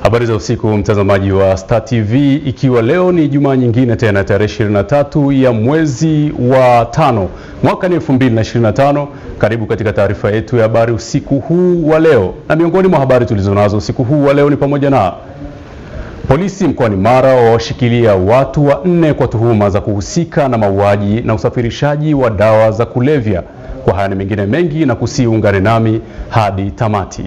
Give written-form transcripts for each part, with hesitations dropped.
Habari za usiku mtazamaji wa Star TV, ikiwa leo ni Ijumaa nyingine tena tarehe 23 ya mwezi wa 5 mwaka 2025. Karibu katika taarifa yetu ya habari usiku huu wa leo. Na miongoni mwa habari tulizonazo usiku huu wa leo ni pamoja na polisi mkoani Mara wawashikilia watu 4 kwa tuhuma za kuhusika na mauaji na usafirishaji wa dawa za kulevya. Kwa haya na mengine mengi, na kusiungane nami hadi tamati.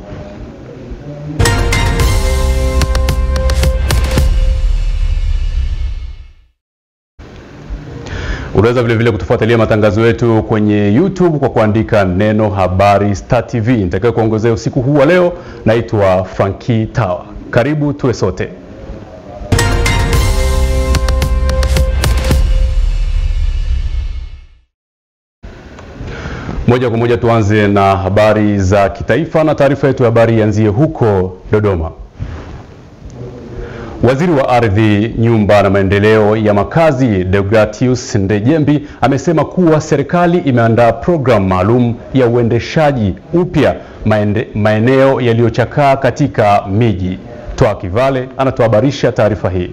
Unaweza vile vile kutufuatilia matangazo yetu kwenye YouTube kwa kuandika neno habari Star TV. Nitakaye kuongozea usiku huu wa leo naitwa Frankie Tawa. Karibu tuwe sote. Moja kwa moja tuanze na habari za kitaifa, na taarifa yetu ya habari ianzie huko Dodoma. Waziri wa Ardhi, Nyumba na Maendeleo ya Makazi Deogratius Ndejembi amesema kuwa serikali imeandaa programu maalum ya uendeshaji upya maeneo yaliyochakaa katika miji. Toa Kivale anatuhabarisha taarifa hii.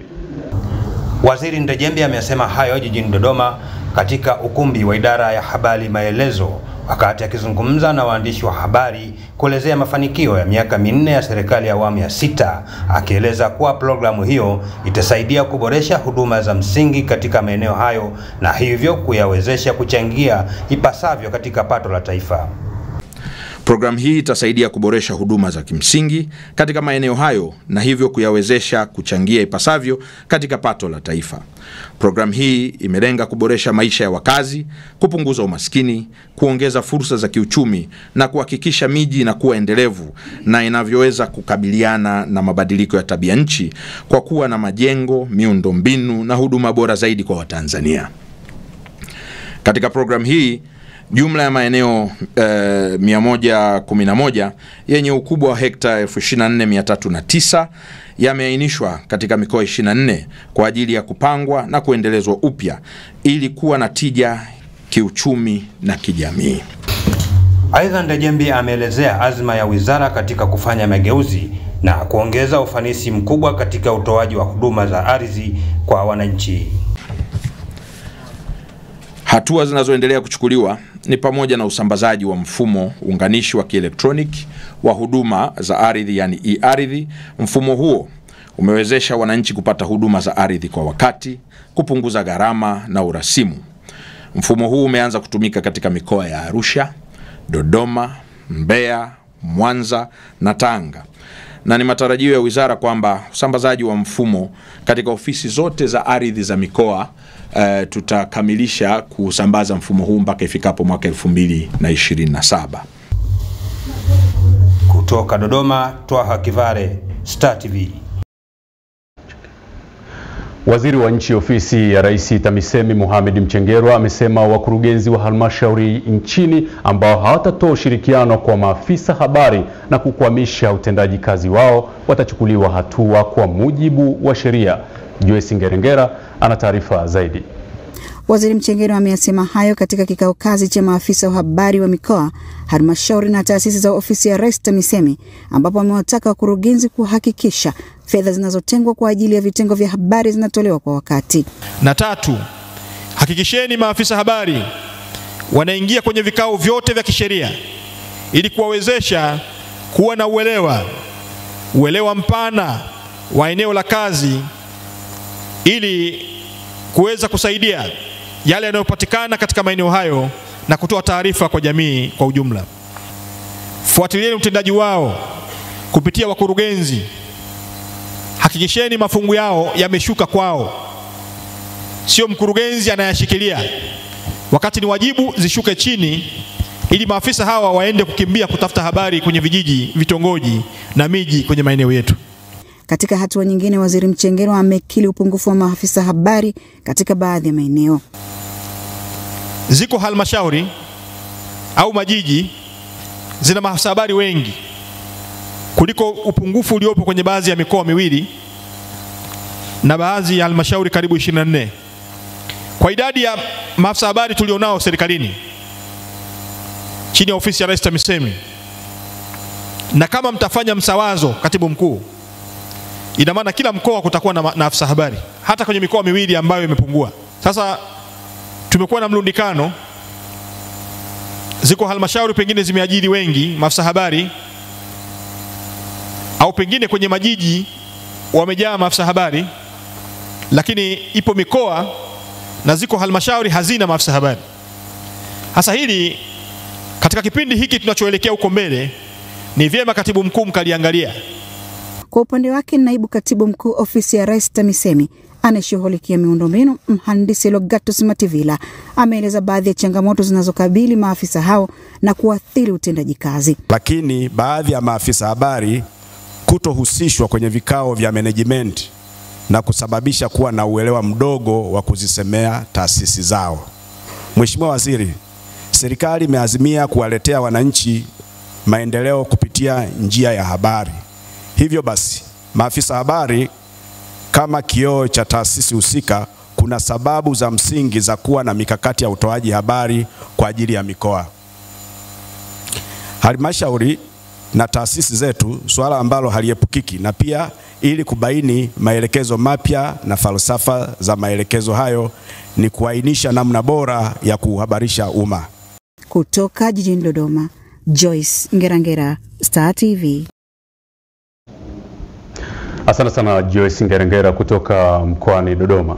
Waziri Ndejembi amesema hayo jijini Dodoma katika ukumbi wa idara ya habari Maelezo wakati akizungumza na waandishi wa habari kuelezea mafanikio ya miaka 4 ya serikali ya awamu ya 6, akieleza kuwa programu hiyo itasaidia kuboresha huduma za msingi katika maeneo hayo na hivyo kuyawezesha kuchangia ipasavyo katika pato la taifa. Programu hii itasaidia kuboresha huduma za kimsingi katika maeneo hayo na hivyo kuyawezesha kuchangia ipasavyo katika pato la taifa. Programu hii imelenga kuboresha maisha ya wakazi, kupunguza umaskini, kuongeza fursa za kiuchumi na kuhakikisha miji inakuwa endelevu na inavyoweza kukabiliana na mabadiliko ya tabia nchi kwa kuwa na majengo, miundombinu na huduma bora zaidi kwa Watanzania. Katika programu hii jumla ya maeneo 111 yenye ukubwa wa hekta 24,309 yameainishwa katika mikoa 24 kwa ajili ya kupangwa na kuendelezwa upya ili kuwa na tija kiuchumi na kijamii. Aidha, Ndejembi ameelezea azma ya wizara katika kufanya mageuzi na kuongeza ufanisi mkubwa katika utoaji wa huduma za ardhi kwa wananchi. Hatua zinazoendelea kuchukuliwa ni pamoja na usambazaji wa mfumo unganishi wa kielektroniki wa huduma za ardhi, yani e-ardhi. Mfumo huo umewezesha wananchi kupata huduma za ardhi kwa wakati, kupunguza gharama na urasimu. Mfumo huu umeanza kutumika katika mikoa ya Arusha, Dodoma, Mbeya, Mwanza na Tanga. Na ni matarajio ya wizara kwamba usambazaji wa mfumo katika ofisi zote za ardhi za mikoa tutakamilisha kusambaza mfumo huu mpaka ifikapo mwaka 2027. Kutoka Dodoma, Toa Kivale, Star TV. Waziri wa Nchi Ofisi ya Rais TAMISEMI Mohamed Mchengerwa amesema wakurugenzi wa halmashauri nchini ambao hawatatoa ushirikiano kwa maafisa habari na kukwamisha utendaji kazi wao watachukuliwa hatua kwa mujibu wa sheria. Joyce Ngerengera ana taarifa zaidi. Waziri Mchengerwa ameyasema hayo katika kikao kazi cha maafisa wa habari wa mikoa, halmashauri na taasisi za ofisi ya Rais TAMISEMI, ambapo amewataka wakurugenzi kuhakikisha fedha zinazotengwa kwa ajili ya vitengo vya habari zinatolewa kwa wakati. Na tatu, hakikisheni maafisa habari wanaingia kwenye vikao vyote vya kisheria ili kuwawezesha kuwa na uelewa mpana wa eneo la kazi ili kuweza kusaidia yale yanayopatikana katika maeneo hayo na kutoa taarifa kwa jamii kwa ujumla. Fuatilieni utendaji wao kupitia wakurugenzi. Hakikisheni mafungu yao yameshuka kwao. Sio mkurugenzi anayashikilia, wakati ni wajibu zishuke chini ili maafisa hawa waende kukimbia kutafuta habari kwenye vijiji, vitongoji na miji kwenye maeneo yetu. Katika hatua nyingine, Waziri Mchengerwa amekili upungufu wa maafisa habari katika baadhi ya maeneo. Ziko halmashauri au majiji zina maafisa habari wengi kuliko upungufu uliopo kwenye baadhi ya mikoa miwili na baadhi ya halmashauri karibu 24. Kwa idadi ya maafisa habari tulionao serikalini chini ya ofisi ya Rais TAMISEMI, na kama mtafanya msawazo, katibu mkuu, ina maana kila mkoa kutakuwa na afisa habari, hata kwenye mikoa miwili ambayo imepungua. Sasa tumekuwa na mlundikano. Ziko halmashauri pengine zimeajiri wengi maafisa habari, au pengine kwenye majiji wamejaa maafisa habari, lakini ipo mikoa na ziko halmashauri hazina maafisa habari. Hasa hili katika kipindi hiki tunachoelekea huko mbele, ni vyema katibu mkuu mkaliangalia. Kwa upande wake, naibu katibu mkuu ofisi ya Rais TAMISEMI anayeshughulikia miundombinu, Mhandisi Logatus Mativila, ameeleza baadhi ya changamoto zinazokabili maafisa hao na kuathiri utendaji kazi. Lakini baadhi ya maafisa habari kutohusishwa kwenye vikao vya management na kusababisha kuwa na uelewa mdogo wa kuzisemea taasisi zao. Mheshimiwa Waziri, serikali imeazimia kuwaletea wananchi maendeleo kupitia njia ya habari. Hivyo basi, maafisa habari kama kioo cha taasisi husika, kuna sababu za msingi za kuwa na mikakati ya utoaji habari kwa ajili ya mikoa, halmashauri na taasisi zetu, swala ambalo haliepukiki, na pia ili kubaini maelekezo mapya na falsafa za maelekezo hayo ni kuainisha namna bora ya kuhabarisha umma. Kutoka jijini Dodoma, Joyce Ngerangera, Star TV. Asante sana Joyce Ngerangera kutoka mkoani Dodoma.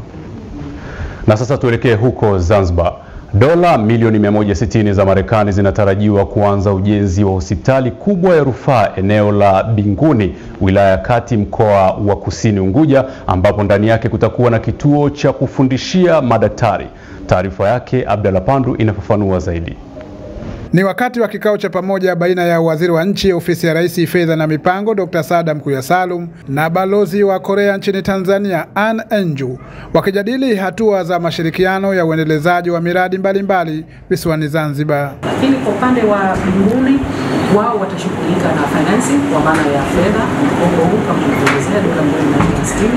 Na sasa tuelekee huko Zanzibar. Dola milioni 160 za Marekani zinatarajiwa kuanza ujenzi wa hospitali kubwa ya rufaa eneo la Binguni, wilaya ya Kati, mkoa wa Kusini Unguja, ambapo ndani yake kutakuwa na kituo cha kufundishia madaktari. Taarifa yake Abdalla Pandu inafafanua zaidi. Ni wakati wa kikao cha pamoja baina ya waziri wa nchi ofisi ya Rais Fedha na Mipango Dr. Saada Mkuya Salum na balozi wa Korea nchini Tanzania An Enju, wakijadili hatua za mashirikiano ya uendelezaji wa miradi mbalimbali visiwani Zanzibar. Lakini kwa upande wa Binguni, wao watashughulika na financing kwa maana ya fedha, mkopo huu kama tulivyoelezea dola milioni 160,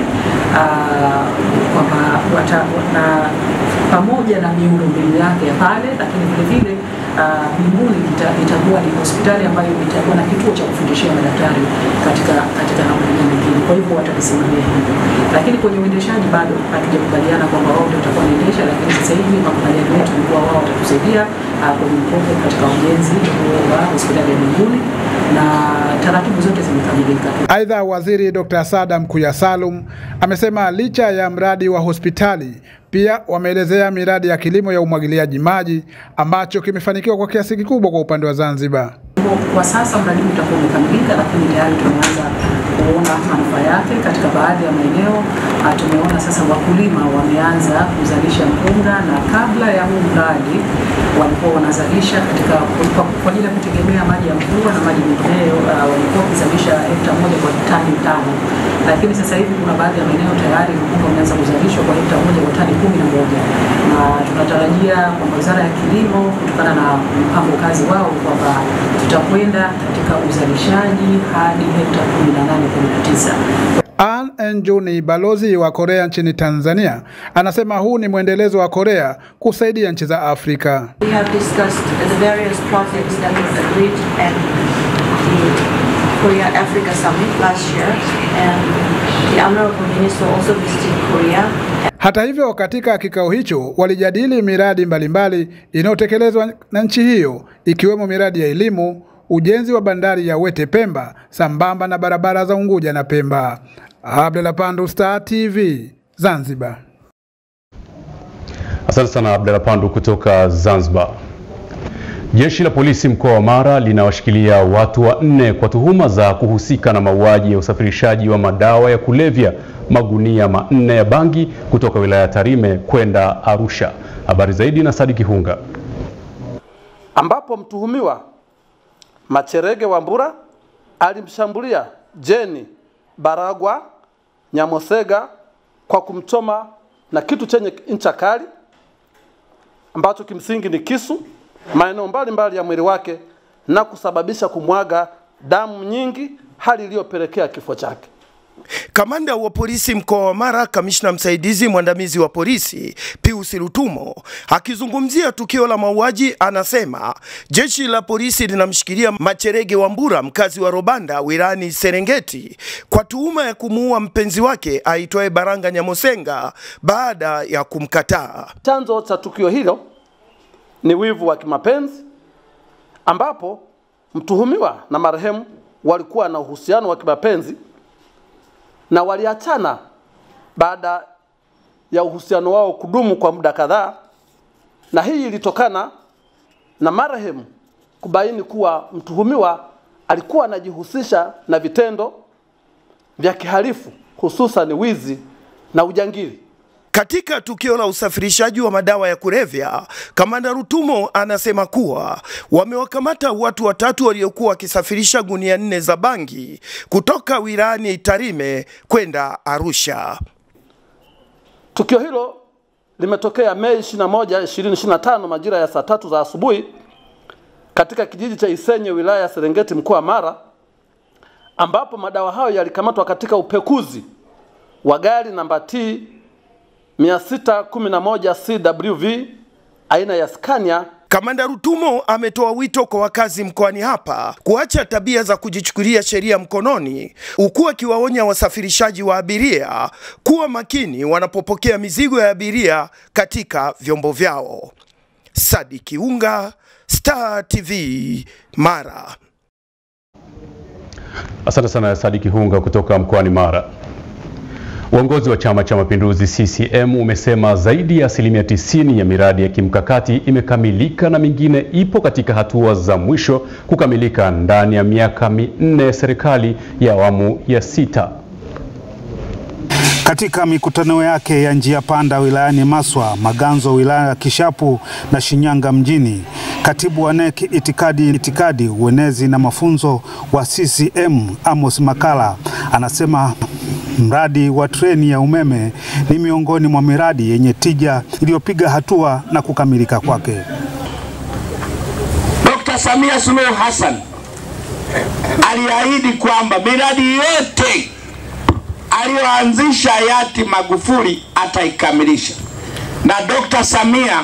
na pamoja na miundombinu yake ya pale, lakini vile vile Binguni itakuwa ni hospitali ambayo itakuwa na kituo cha kufundishia madaktari katika maeneo mengine. Kwa hivyo watasimamia hivyo. Lakini kwenye uendeshaji bado hatujakubaliana kwamba wao ndio watakuwa wanaendesha, lakini sasa hivi makubaliano yetu ni kuwa wao watatusaidia kwenye mkopo katika ujenzi wa hospitali ya Binguni na taratibu zote zimekamilika. Aidha, waziri Dr. Saada Mkuya Salum amesema licha ya mradi wa hospitali, pia wameelezea miradi ya kilimo ya umwagiliaji maji ambacho kimefanikiwa kwa kiasi kikubwa kwa upande wa Zanzibar. Kwa sasa mradi utakuwa umekamilika, lakini tayari tumeanza kuona manufaa yake katika baadhi ya maeneo. Tumeona sasa wakulima wameanza kuzalisha mpunga, na kabla ya huu mradi walikuwa wanazalisha kwa ajili ya kutegemea maji ya mvua na maji mengineyo, walikuwa kuzalisha hekta moja kwa tani 5. Lakini sasa hivi kuna baadhi ya maeneo tayari mpunga umeanza kuzalishwa kwa hekta moja kwa tani 11, na tunatarajia kwamba Wizara ya Kilimo kutokana na mpango kazi wao kwamba tutakwenda katika uzalishaji hadi hekta 18-19. An Enju ni balozi wa Korea nchini Tanzania. Anasema huu ni mwendelezo wa Korea kusaidia nchi za Afrika. We have discussed the various projects that were agreed at the Korea Africa Summit last year, and the Honorable Minister also visited Korea. Hata hivyo, katika kikao hicho walijadili miradi mbalimbali inayotekelezwa na nchi hiyo, ikiwemo miradi ya elimu, ujenzi wa bandari ya Wete Pemba sambamba na barabara za Unguja na Pemba. Abdalla Pandu, Star TV, Zanzibar. Asante sana Abdalla Pandu kutoka Zanzibar. Jeshi la polisi mkoa wa Mara linawashikilia watu 4 kwa tuhuma za kuhusika na mauaji ya usafirishaji wa madawa ya kulevya, magunia 4 ya bangi kutoka wilaya ya Tarime kwenda Arusha. Habari zaidi na Sadiki Hunga. Ambapo mtuhumiwa Macherege Wambura alimshambulia Jeni Baragwa Nyamosega kwa kumchoma na kitu chenye ncha kali ambacho kimsingi ni kisu maeneo mbalimbali ya mwili wake na kusababisha kumwaga damu nyingi, hali iliyopelekea kifo chake. Kamanda wa polisi mkoa wa Mara, kamishna msaidizi mwandamizi wa polisi Pius Lutumo, akizungumzia tukio la mauaji, anasema jeshi la polisi linamshikilia Macherege Wambura, mkazi wa Robanda wilayani Serengeti, kwa tuhuma ya kumuua mpenzi wake aitwaye Baranga Nyamosenga baada ya kumkataa. Chanzo cha tukio hilo ni wivu wa kimapenzi, ambapo mtuhumiwa na marehemu walikuwa na uhusiano wa kimapenzi na waliachana baada ya uhusiano wao kudumu kwa muda kadhaa, na hii ilitokana na marehemu kubaini kuwa mtuhumiwa alikuwa anajihusisha na vitendo vya kihalifu, hususan wizi na ujangili. Katika tukio la usafirishaji wa madawa ya kulevya, Kamanda Lutumo anasema kuwa wamewakamata watu 3 waliokuwa wakisafirisha gunia 4 za bangi kutoka wilayani Tarime kwenda Arusha. Tukio hilo limetokea Mei 21, 2025 majira ya saa 3 za asubuhi katika kijiji cha Isenye wilaya ya Serengeti mkoa wa Mara, ambapo madawa hayo yalikamatwa katika upekuzi wa gari namba T 611 CWV aina ya Scania. Kamanda Lutumo ametoa wito kwa wakazi mkoani hapa kuacha tabia za kujichukulia sheria mkononi, huku akiwaonya wasafirishaji wa abiria kuwa makini wanapopokea mizigo ya abiria katika vyombo vyao. Sadiki Hunga, Star TV, Mara. Asante sana Sadiki Hunga kutoka mkoani Mara. Uongozi wa Chama cha Mapinduzi CCM umesema zaidi ya 90% ya miradi ya kimkakati imekamilika na mingine ipo katika hatua za mwisho kukamilika ndani ya miaka 4 serikali ya awamu ya 6. Katika mikutano yake ya njia panda wilayani Maswa, Maganzo wilaya ya Kishapu na Shinyanga mjini, katibu wa NEC itikadi, uenezi na mafunzo wa CCM Amos Makala anasema mradi wa treni ya umeme ni miongoni mwa miradi yenye tija iliyopiga hatua na kukamilika kwake. Dr. Samia Suluhu Hassan aliahidi kwamba miradi yote aliyoanzisha hayati Magufuli ataikamilisha, na Dr. Samia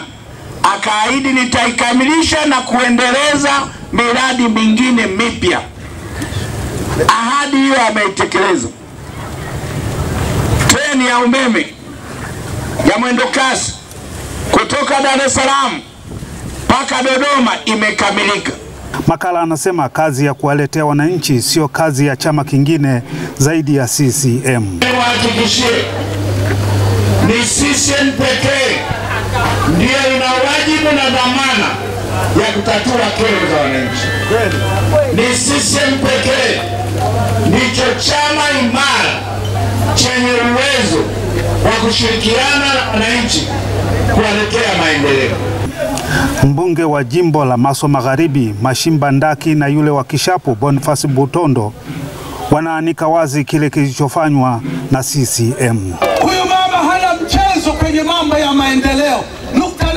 akaahidi nitaikamilisha na kuendeleza miradi mingine mipya. Ahadi hiyo ameitekeleza. Treni ya umeme ya mwendo kasi kutoka Dar es Salaam mpaka Dodoma imekamilika. Makala anasema kazi ya kuwaletea wananchi sio kazi ya chama kingine zaidi ya CCM. Niwahakikishie ni CCM pekee ndio ina wajibu na dhamana ya kutatua kero za wananchi. Ni CCM pekee ndicho chama imara chenye uwezo wa kushirikiana na wananchi kuelekea maendeleo. Mbunge wa jimbo la Maswa Magharibi Mashimba Ndaki na yule wa Kishapu Boniface Butondo wanaanika wazi kile kilichofanywa na CCM. Huyu mama hana mchezo kwenye mambo ya maendeleo. Nukta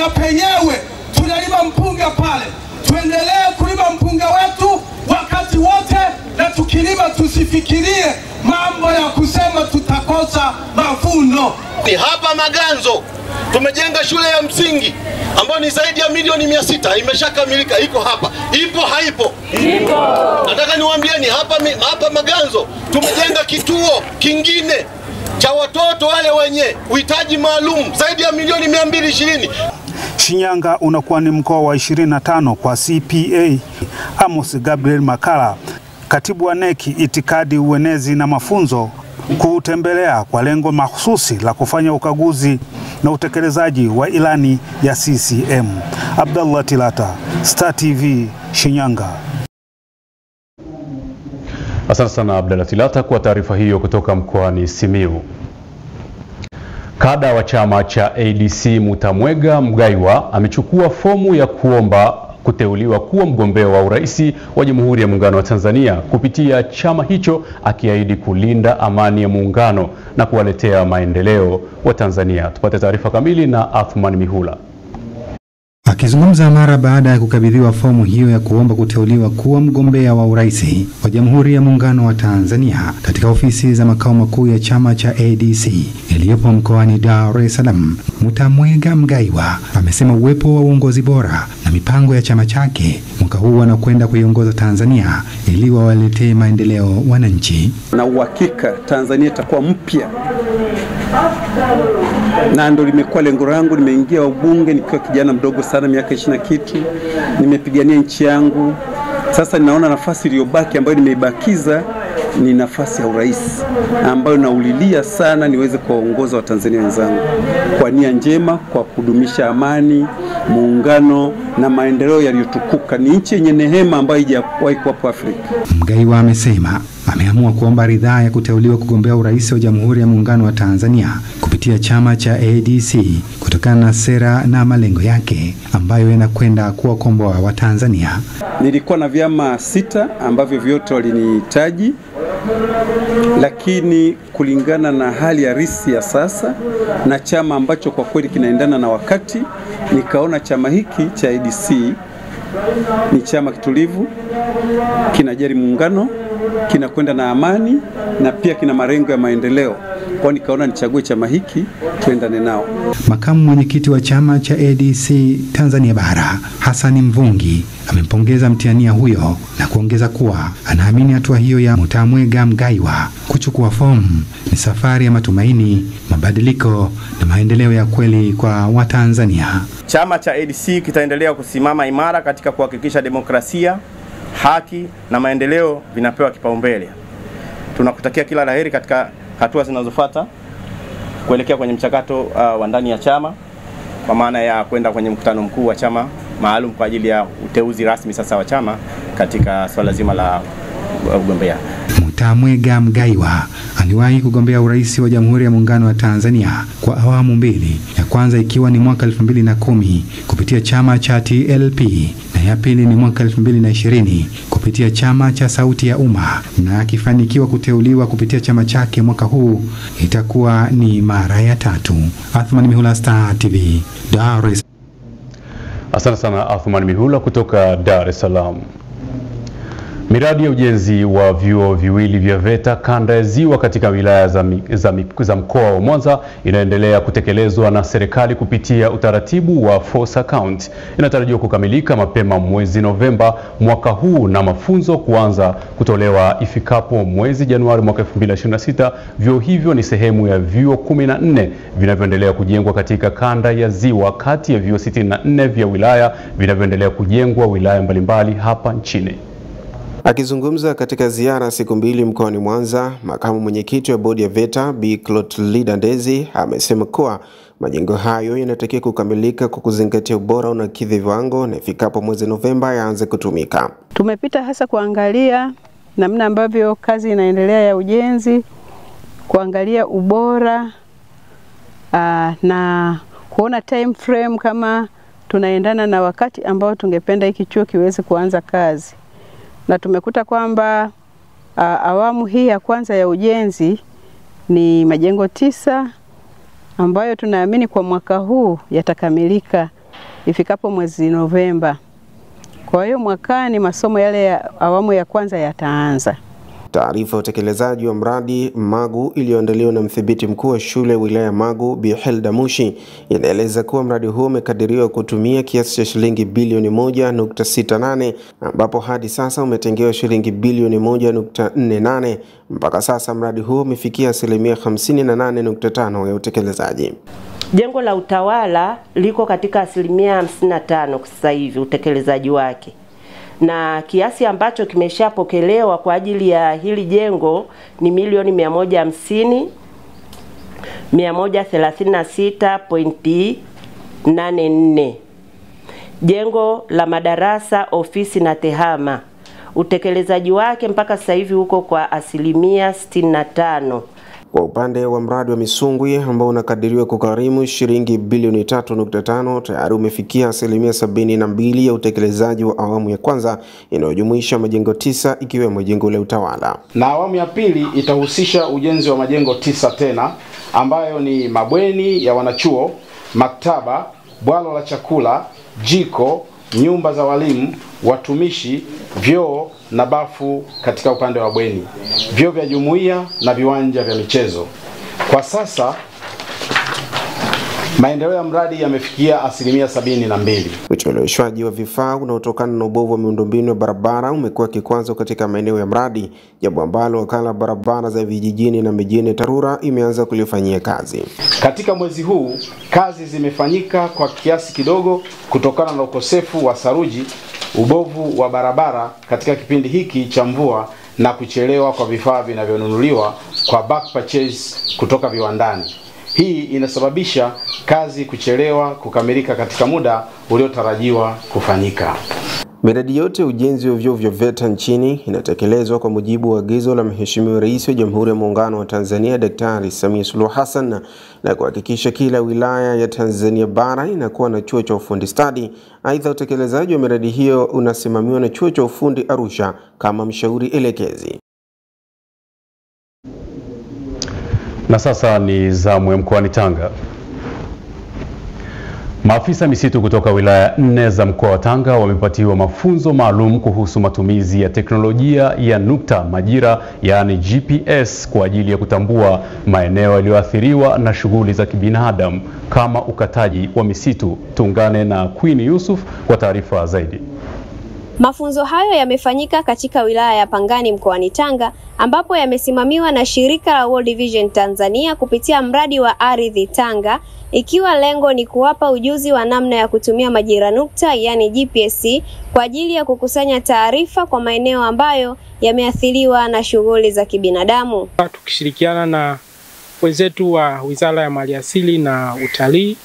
na penyewe tunalima mpunga pale. Tuendelee kulima mpunga wetu wakati wote, na tukilima tusifikirie mambo ya kusema tutakosa mavuno. Ni hapa Maganzo tumejenga shule ya msingi ambayo ni zaidi ya milioni 600, imeshakamilika. Iko hapa, ipo haipo? Ipo. Nataka niwaambieni hapa Maganzo tumejenga kituo kingine cha watoto wale wenye uhitaji maalum zaidi ya milioni 220. Shinyanga unakuwa ni mkoa wa 25 kwa CPA. Amos Gabriel Makala, katibu wa NEC itikadi, uenezi na mafunzo, kutembelea kwa lengo mahususi la kufanya ukaguzi na utekelezaji wa ilani ya CCM. Abdallah Tilata, Star TV, Shinyanga. Asante sana Abdallah Tilata kwa taarifa hiyo kutoka mkoani Simiyu. Kada wa chama cha ADC Mutamwega Mgaiwa amechukua fomu ya kuomba kuteuliwa kuwa mgombea wa urais wa Jamhuri ya Muungano wa Tanzania kupitia chama hicho, akiahidi kulinda amani ya muungano na kuwaletea maendeleo wa Tanzania. Tupate taarifa kamili na Athman Mihula. Akizungumza mara baada ya kukabidhiwa fomu hiyo ya kuomba kuteuliwa kuwa mgombea wa urais wa Jamhuri ya Muungano wa Tanzania katika ofisi za makao makuu ya chama cha ADC iliyopo mkoani Dar es Salaam, Mutamwega Mgaiwa amesema uwepo wa uongozi bora na mipango ya chama chake mwaka huu anakwenda kuiongoza Tanzania ili wawaletee maendeleo wananchi. Na uhakika Tanzania itakuwa mpya, na ndo limekuwa lengo langu. Nimeingia ubunge nikiwa kijana mdogo sana, miaka 20 kitu. Nimepigania nchi yangu. Sasa ninaona nafasi iliyobaki ambayo nimeibakiza ni nafasi ya urais, ambayo naulilia sana niweze kuongoza Watanzania wenzangu kwa nia njema, kwa kudumisha amani, muungano na maendeleo yaliyotukuka. Ni nchi yenye neema ambayo haijawahi kuwepo Afrika. Mgaiwa amesema ameamua kuomba ridhaa ya kuteuliwa kugombea urais wa Jamhuri ya Muungano wa Tanzania kupitia chama cha ADC kutokana na sera na malengo yake ambayo yanakwenda kuwakomboa wa Tanzania. Nilikuwa na vyama 6 ambavyo vyote walinihitaji, lakini kulingana na hali ya risi ya sasa na chama ambacho kwa kweli kinaendana na wakati, nikaona chama hiki cha ADC ni chama kitulivu, kinajali muungano, kinakwenda na amani na pia kina malengo ya maendeleo. Kwa nikaona nichague chama hiki tuendane nao. Makamu mwenyekiti wa chama cha ADC Tanzania Bara, Hassan Mvungi, amempongeza mtiania huyo na kuongeza kuwa anaamini hatua hiyo ya Mutamwega Mgaiwa kuchukua fomu ni safari ya matumaini, mabadiliko na maendeleo ya kweli kwa Watanzania. Chama cha ADC kitaendelea kusimama imara katika kuhakikisha demokrasia, haki na maendeleo vinapewa kipaumbele. Tunakutakia kila laheri katika hatua zinazofuata kuelekea kwenye mchakato wa ndani ya chama, kwa maana ya kwenda kwenye mkutano mkuu wa chama maalum kwa ajili ya uteuzi rasmi sasa wa chama katika swala zima la ugombea. Mutamwega Mgaiwa aliwahi kugombea urais wa Jamhuri ya Muungano wa Tanzania kwa awamu 2, ya kwanza ikiwa ni mwaka 2010 kupitia chama cha TLP na ya pili ni mwaka 2020 kupitia chama cha Sauti ya Umma, na akifanikiwa kuteuliwa kupitia chama chake mwaka huu itakuwa ni mara ya 3. Athman Mihula, Star TV, Dar es Salaam. Asante sana Athman Mihula kutoka Dar es Salaam. Miradi ya ujenzi wa vyuo viwili vya VETA kanda ya Ziwa katika wilaya za mkoa wa Mwanza inaendelea kutekelezwa na serikali kupitia utaratibu wa force account. Inatarajiwa kukamilika mapema mwezi Novemba mwaka huu na mafunzo kuanza kutolewa ifikapo mwezi Januari mwaka 2026. Vyuo hivyo ni sehemu ya vyuo 14 vinavyoendelea kujengwa katika kanda ya Ziwa kati ya vyuo 64 vya wilaya vinavyoendelea kujengwa wilaya mbalimbali hapa nchini. Akizungumza katika ziara siku 2 mkoani Mwanza, makamu mwenyekiti wa bodi ya VETA Bi Clotilde Ndezi amesema kuwa majengo hayo yanatakiwa kukamilika kwa kuzingatia ubora unakidhi viwango na ifikapo mwezi Novemba yaanze kutumika. Tumepita hasa kuangalia namna ambavyo kazi inaendelea ya ujenzi, kuangalia ubora na kuona time frame kama tunaendana na wakati ambao tungependa hiki chuo kiweze kuanza kazi. Na tumekuta kwamba awamu hii ya kwanza ya ujenzi ni majengo 9 ambayo tunaamini kwa mwaka huu yatakamilika ifikapo mwezi Novemba. Kwa hiyo mwakani masomo yale ya awamu ya kwanza yataanza. Taarifa ya utekelezaji wa mradi Magu iliyoandaliwa na mdhibiti mkuu wa shule wilaya Magu Bi Hilda Mushi inaeleza kuwa mradi huo umekadiriwa kutumia kiasi cha shilingi bilioni 1.68 ambapo hadi sasa umetengewa shilingi bilioni 1.48. Mpaka sasa mradi huo umefikia asilimia 58.5 ya utekelezaji. Jengo la utawala liko katika asilimia 55 sasa hivi utekelezaji wake. Na kiasi ambacho kimeshapokelewa kwa ajili ya hili jengo ni milioni 136.84. Jengo la madarasa, ofisi na tehama, utekelezaji wake mpaka sasa hivi uko kwa asilimia 65. Kwa upande wa mradi wa Misungwi ambao unakadiriwa kugharimu shilingi bilioni 3.5 tayari umefikia asilimia 72 ya utekelezaji wa awamu ya kwanza inayojumuisha majengo 9 ikiwemo jengo la utawala. Na awamu ya pili itahusisha ujenzi wa majengo 9 tena ambayo ni mabweni ya wanachuo, maktaba, bwalo la chakula, jiko, nyumba za walimu, watumishi, vyoo na bafu katika upande wa bweni, vyoo vya jumuiya na viwanja vya michezo. Kwa sasa maendeleo ya mradi yamefikia asilimia 72. Ucheleweshwaji wa vifaa unaotokana na ubovu wa miundombinu ya barabara umekuwa kikwazo katika maeneo ya mradi, jambo ambalo wakala barabara za vijijini na mijini TARURA imeanza kulifanyia kazi. Katika mwezi huu kazi zimefanyika kwa kiasi kidogo kutokana na ukosefu wa saruji, ubovu wa barabara katika kipindi hiki cha mvua na kuchelewa kwa vifaa vinavyonunuliwa kwa back purchase kutoka viwandani. Hii inasababisha kazi kuchelewa kukamilika katika muda uliotarajiwa kufanyika. Miradi yote ujenzi wa vyuo vya VETA nchini inatekelezwa kwa mujibu wa agizo la Mheshimiwa Rais wa Jamhuri ya Muungano wa Tanzania Daktari Samia Suluhu Hassan na kuhakikisha kila wilaya ya Tanzania bara inakuwa na chuo cha ufundi stadi. Aidha, utekelezaji wa miradi hiyo unasimamiwa na chuo cha ufundi Arusha kama mshauri elekezi. Na sasa ni zamu ya mkoani Tanga. Maafisa misitu kutoka wilaya 4 za mkoa wa Tanga wamepatiwa mafunzo maalum kuhusu matumizi ya teknolojia ya nukta majira yaani GPS kwa ajili ya kutambua maeneo yaliyoathiriwa na shughuli za kibinadamu kama ukataji wa misitu. Tuungane na Queen Yusuf kwa taarifa zaidi. Mafunzo hayo yamefanyika katika wilaya ya Pangani mkoani Tanga ambapo yamesimamiwa na shirika la World Vision Tanzania kupitia mradi wa Ardhi Tanga, ikiwa lengo ni kuwapa ujuzi wa namna ya kutumia majira nukta yani GPS kwa ajili ya kukusanya taarifa kwa maeneo ambayo yameathiriwa na shughuli za kibinadamu. Tukishirikiana na wenzetu wa Wizara ya Maliasili na Utalii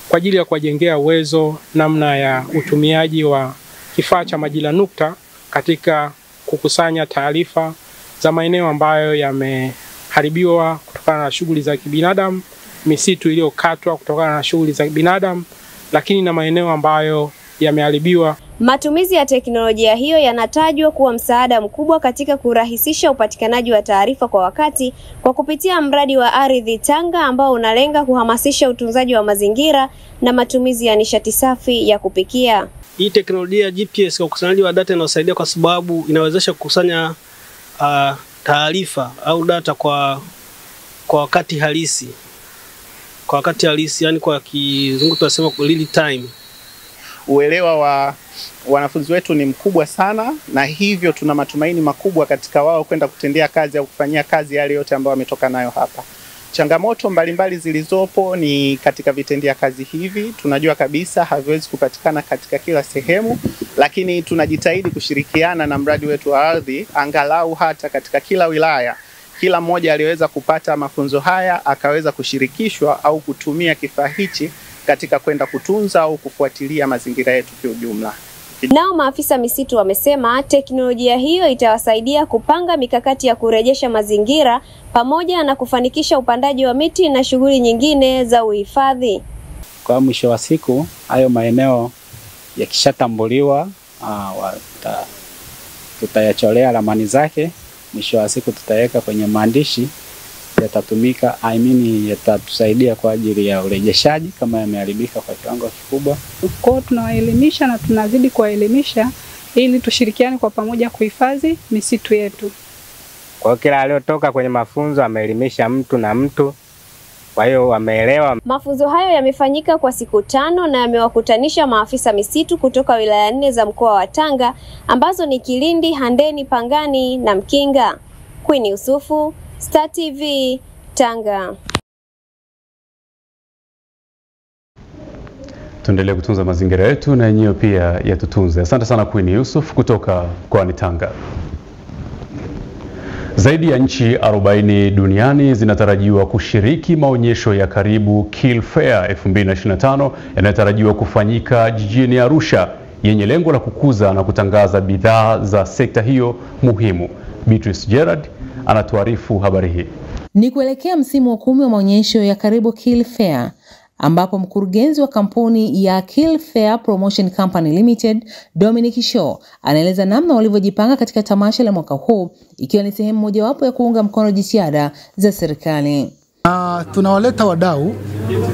kwa ajili ya kuwajengea uwezo namna ya utumiaji wa kifaa cha majira nukta katika kukusanya taarifa za maeneo ambayo yameharibiwa kutokana na shughuli za kibinadamu, misitu iliyokatwa kutokana na shughuli za kibinadamu, lakini na maeneo ambayo yameharibiwa. Matumizi ya teknolojia hiyo yanatajwa kuwa msaada mkubwa katika kurahisisha upatikanaji wa taarifa kwa wakati kwa kupitia mradi wa Ardhi Tanga ambao unalenga kuhamasisha utunzaji wa mazingira na matumizi ya nishati safi ya kupikia. Hii teknolojia ya GPS kwa ukusanyaji wa data inasaidia kwa sababu inawezesha kukusanya taarifa au data kwa wakati halisi. Kwa wakati halisi, yani kwa kizungu tunasema real time. Uelewa wa wanafunzi wetu ni mkubwa sana, na hivyo tuna matumaini makubwa katika wao kwenda kutendea kazi au kufanyia kazi yale yote ambayo wametoka nayo hapa. Changamoto mbalimbali zilizopo ni katika vitendea kazi hivi. Tunajua kabisa haviwezi kupatikana katika kila sehemu, lakini tunajitahidi kushirikiana na mradi wetu wa ardhi, angalau hata katika kila wilaya, kila mmoja aliweza kupata mafunzo haya akaweza kushirikishwa au kutumia kifaa hichi katika kwenda kutunza au kufuatilia mazingira yetu kwa ujumla. Nao maafisa misitu wamesema teknolojia hiyo itawasaidia kupanga mikakati ya kurejesha mazingira pamoja na kufanikisha upandaji wa miti na shughuli nyingine za uhifadhi. Kwa mwisho wa siku hayo maeneo yakishatambuliwa, tutayacholea ramani zake, mwisho wa siku tutaweka kwenye maandishi yatatumika, yatatusaidia kwa ajili ya urejeshaji kama yameharibika kwa kiwango kikubwa. Kwa tunawaelimisha na tunazidi kuwaelimisha ili tushirikiane kwa pamoja kuhifadhi misitu yetu. Kwa kila aliyotoka kwenye mafunzo ameelimisha mtu na mtu, kwa hiyo wameelewa. Mafunzo hayo yamefanyika kwa siku 5 na yamewakutanisha maafisa misitu kutoka wilaya 4 za mkoa wa Tanga ambazo ni Kilindi, Handeni, Pangani na Mkinga. Queen Yusufu, Star TV, Tanga. Tuendelee kutunza mazingira yetu na yenyewe pia yatutunze. Asante sana Queen Yusuf kutoka mkoani Tanga. Zaidi ya nchi 40 duniani zinatarajiwa kushiriki maonyesho ya karibu Kiel Fair 2025 yanayotarajiwa kufanyika jijini Arusha, yenye lengo la kukuza na kutangaza bidhaa za sekta hiyo muhimu. Beatrice Gerard anatuarifu habari hii. Ni kuelekea msimu wa 10 wa maonyesho ya karibu Kiel Fair, ambapo mkurugenzi wa kampuni ya Kiel Fair Promotion Company Limited, Dominic Shaw, anaeleza namna walivyojipanga katika tamasha la mwaka huu, ikiwa ni sehemu mojawapo ya kuunga mkono jitihada za serikali. Tunawaleta wadau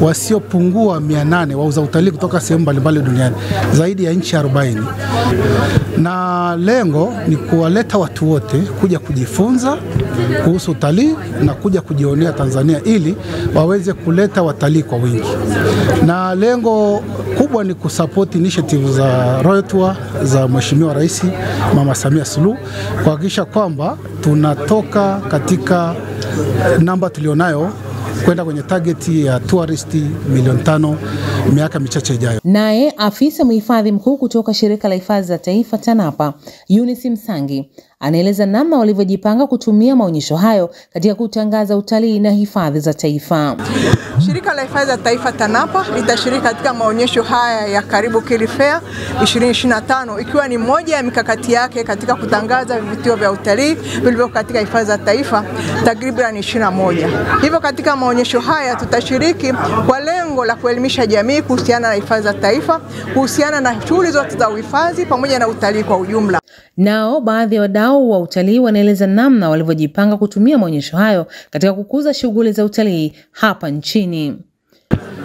wasiopungua 800 wauza utalii kutoka sehemu mbalimbali duniani, zaidi ya nchi 40. Na lengo ni kuwaleta watu wote kuja kujifunza kuhusu utalii na kuja kujionea Tanzania ili waweze kuleta watalii kwa wingi. Na lengo kubwa ni kusupport initiative za Royal Tour za Mheshimiwa Rais Mama Samia Suluhu, kuhakikisha kwamba tunatoka katika namba tulionayo kwenda kwenye target ya touristi 5 miaka michache ijayo. Naye afisa mhifadhi mkuu kutoka shirika la hifadhi za taifa TANAPA, Eunice Msangi, anaeleza namna walivyojipanga kutumia maonyesho hayo katika kutangaza utalii na hifadhi za taifa. Shirika la hifadhi za taifa TANAPA litashiriki katika maonyesho haya ya karibu Kiel Fair 2025, ikiwa ni moja ya mikakati yake katika kutangaza vivutio vya utalii vilivyo katika hifadhi za taifa takriban 21. Hivyo katika maonyesho haya tutashiriki kwa lengo la kuelimisha jamii kuhusiana na hifadhi za taifa, kuhusiana na shughuli zote za uhifadhi pamoja na utalii kwa ujumla. Nao baadhi ya wadau wa utalii wanaeleza namna walivyojipanga kutumia maonyesho hayo katika kukuza shughuli za utalii hapa nchini.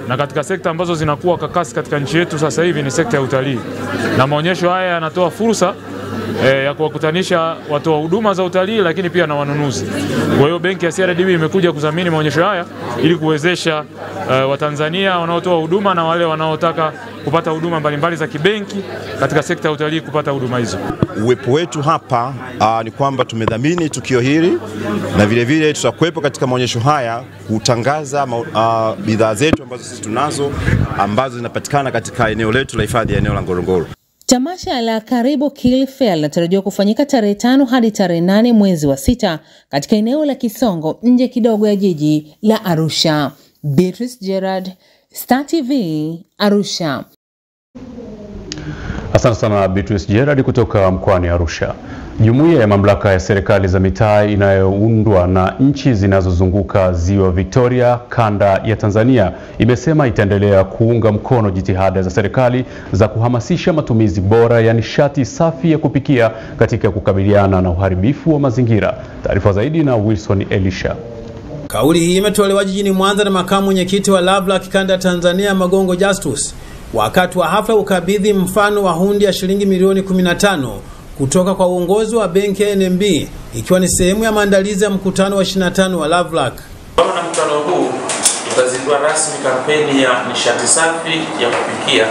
Na katika sekta ambazo zinakuwa kwa kasi katika nchi yetu sasa hivi ni sekta ya utalii. Na maonyesho haya yanatoa fursa ya kuwakutanisha watoa huduma za utalii lakini pia na wanunuzi. Kwa hiyo benki ya CRDB imekuja kudhamini maonyesho haya ili kuwezesha Watanzania wanaotoa huduma na wale wanaotaka kupata huduma mbalimbali za kibenki katika sekta ya utalii kupata huduma hizo. Uwepo wetu hapa ni kwamba tumedhamini tukio hili na vile vile tutakuwepo katika maonyesho haya kutangaza bidhaa zetu ambazo sisi tunazo ambazo zinapatikana katika eneo letu la hifadhi ya eneo la Ngorongoro. Tamasha la karibu Kiel Fair linatarajiwa kufanyika tarehe 5 hadi tarehe 8 mwezi wa 6 katika eneo la Kisongo, nje kidogo ya jiji la Arusha. Beatrice Gerard, Star TV, Arusha. Asante sana Beatrice Gerard kutoka mkoani Arusha. Jumuiya ya mamlaka ya serikali za mitaa inayoundwa na nchi zinazozunguka Ziwa Victoria, kanda ya Tanzania, imesema itaendelea kuunga mkono jitihada za serikali za kuhamasisha matumizi bora ya nishati safi ya kupikia katika kukabiliana na uharibifu wa mazingira. Taarifa zaidi na Wilson Elisha. Kauli hii imetolewa jijini Mwanza na makamu mwenyekiti wa Lovelock kanda ya Tanzania Magongo Justus wakati wa hafla ukabidhi mfano wa hundi ya shilingi milioni 15 kutoka kwa uongozi wa benki ya NMB, ikiwa ni sehemu ya maandalizi ya mkutano wa 25 wa Lovelock. Na mkutano huu tutazindua rasmi kampeni ya nishati safi ya kupikia